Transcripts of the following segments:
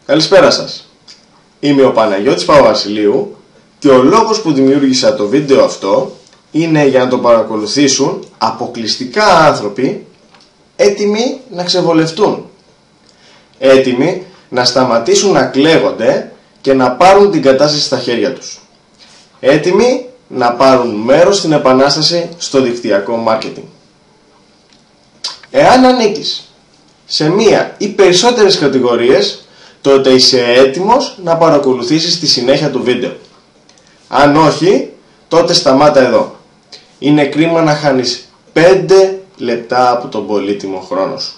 Καλησπέρα σας. Είμαι ο Παναγιώτης Παπαβασιλείου και ο λόγος που δημιούργησα το βίντεο αυτό είναι για να το παρακολουθήσουν αποκλειστικά άνθρωποι έτοιμοι να ξεβολευτούν. Έτοιμοι να σταματήσουν να κλαίγονται και να πάρουν την κατάσταση στα χέρια τους. Έτοιμοι να πάρουν μέρος στην επανάσταση στο δικτυακό μάρκετινγκ. Εάν ανήκεις σε μία ή περισσότερες κατηγορίες, τότε είσαι έτοιμος να παρακολουθήσεις τη συνέχεια του βίντεο. Αν όχι, τότε σταμάτα εδώ. Είναι κρίμα να χάνεις 5 λεπτά από τον πολύτιμο χρόνο σου.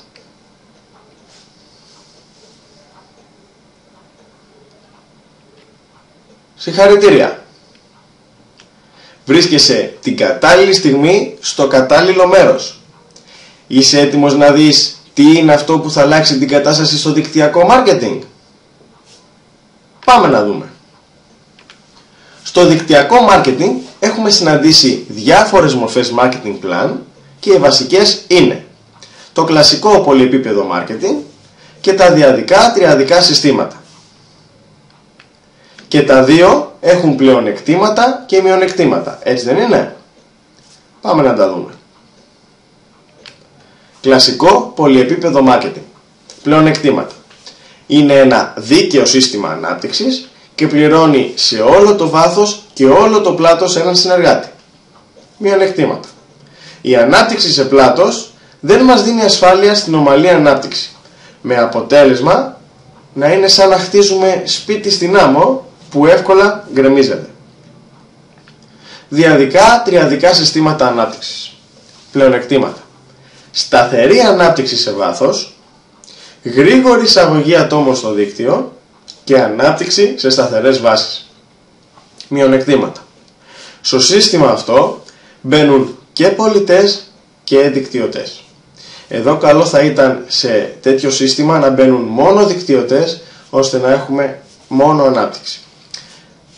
Συγχαρητήρια! Βρίσκεσαι την κατάλληλη στιγμή στο κατάλληλο μέρος. Είσαι έτοιμος να δεις τι είναι αυτό που θα αλλάξει την κατάσταση στο δικτυακό μάρκετινγκ? Πάμε να δούμε. Στο δικτυακό μάρκετινγκ έχουμε συναντήσει διάφορες μορφές marketing plan και οι βασικές είναι το κλασικό πολυεπίπεδο marketing και τα διαδικά τριαδικά συστήματα. Και τα δύο έχουν πλεονεκτήματα και μειονεκτήματα, έτσι δεν είναι? Πάμε να τα δούμε. Κλασικό πολυεπίπεδο marketing. Πλεονεκτήματα. Είναι ένα δίκαιο σύστημα ανάπτυξης και πληρώνει σε όλο το βάθος και όλο το πλάτος έναν συνεργάτη. Μειονεκτήματα. Η ανάπτυξη σε πλάτος δεν μας δίνει ασφάλεια στην ομαλή ανάπτυξη, με αποτέλεσμα να είναι σαν να χτίζουμε σπίτι στην άμμο που εύκολα γκρεμίζεται. Διαδικά τριαδικά συστήματα ανάπτυξης. Πλεονεκτήματα. Σταθερή ανάπτυξη σε βάθος, γρήγορη εισαγωγή ατόμων στο δίκτυο και ανάπτυξη σε σταθερές βάσεις. Μειονεκτήματα. Στο σύστημα αυτό μπαίνουν και πολιτές και δικτυωτές. Εδώ καλό θα ήταν σε τέτοιο σύστημα να μπαίνουν μόνο δικτυωτές, ώστε να έχουμε μόνο ανάπτυξη.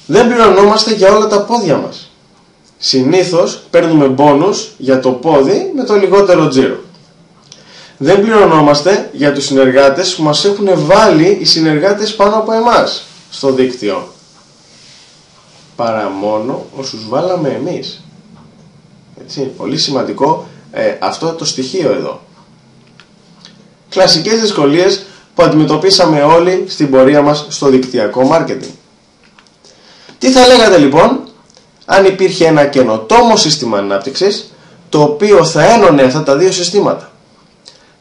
Δεν πληρωνόμαστε για όλα τα πόδια μας. Συνήθως παίρνουμε μπόνους για το πόδι με το λιγότερο τζίρο. Δεν πληρωνόμαστε για τους συνεργάτες που μας έχουν βάλει οι συνεργάτες πάνω από εμάς στο δίκτυο, παρά μόνο όσους βάλαμε εμείς. Έτσι, πολύ σημαντικό αυτό το στοιχείο εδώ. Κλασικές δυσκολίες που αντιμετωπίσαμε όλοι στην πορεία μας στο δικτυακό μάρκετινγκ. Τι θα λέγατε λοιπόν αν υπήρχε ένα καινοτόμο σύστημα ανάπτυξης, το οποίο θα ένωνε αυτά τα δύο συστήματα?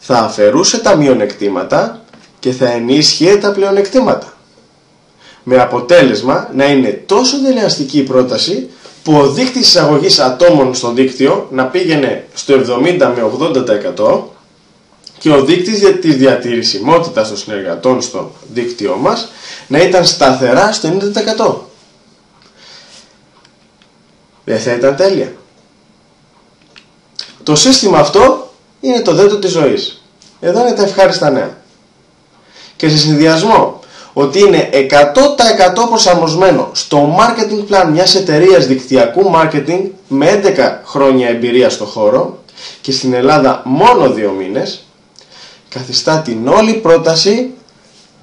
Θα αφαιρούσε τα μειονεκτήματα και θα ενίσχυε τα πλεονεκτήματα, με αποτέλεσμα να είναι τόσο δελεαστική η πρόταση που ο δείκτης εισαγωγής ατόμων στο δίκτυο να πήγαινε στο 70 με 80% και ο δείκτης της διατηρησιμότητας των συνεργατών στο δίκτυό μας να ήταν σταθερά στο 90%. Δεν θα ήταν τέλεια? Το σύστημα αυτό είναι το δέντρο της ζωής. Εδώ είναι τα ευχάριστα νέα. Και σε συνδυασμό ότι είναι 100% προσαρμοσμένο στο marketing plan μιας εταιρείας δικτυακού marketing με 11 χρόνια εμπειρία στο χώρο και στην Ελλάδα μόνο 2 μήνες, καθιστά την όλη πρόταση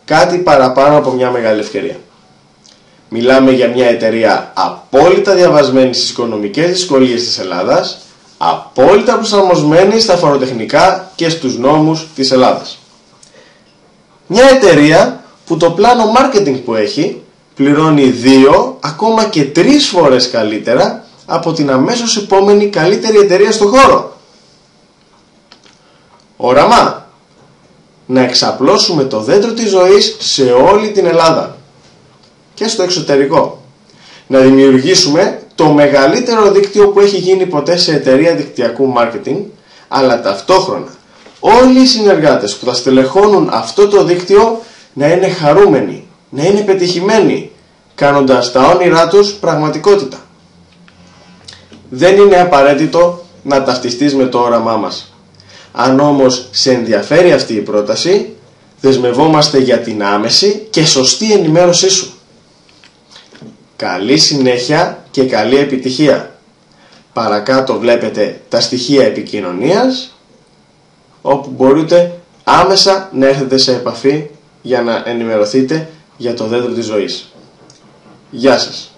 κάτι παραπάνω από μια μεγάλη ευκαιρία. Μιλάμε για μια εταιρεία απόλυτα διαβασμένη στις οικονομικές δυσκολίες της Ελλάδας, απόλυτα προσαρμοσμένη στα φοροτεχνικά και στους νόμους της Ελλάδας. Μια εταιρεία που το πλάνο marketing που έχει πληρώνει 2 ακόμα και 3 φορές καλύτερα από την αμέσως επόμενη καλύτερη εταιρεία στο χώρο. Όραμα: να εξαπλώσουμε το δέντρο της ζωής σε όλη την Ελλάδα και στο εξωτερικό. Να δημιουργήσουμε το μεγαλύτερο δίκτυο που έχει γίνει ποτέ σε εταιρεία δικτυακού marketing, αλλά ταυτόχρονα όλοι οι συνεργάτες που θα στελεχώνουν αυτό το δίκτυο να είναι χαρούμενοι, να είναι πετυχημένοι, κάνοντας τα όνειρά τους πραγματικότητα. Δεν είναι απαραίτητο να ταυτιστείς με το όραμά μας. Αν όμως σε ενδιαφέρει αυτή η πρόταση, δεσμευόμαστε για την άμεση και σωστή ενημέρωσή σου. Καλή συνέχεια και καλή επιτυχία. Παρακάτω βλέπετε τα στοιχεία επικοινωνίας, όπου μπορείτε άμεσα να έρθετε σε επαφή για να ενημερωθείτε για το δέντρο της ζωής. Γεια σας.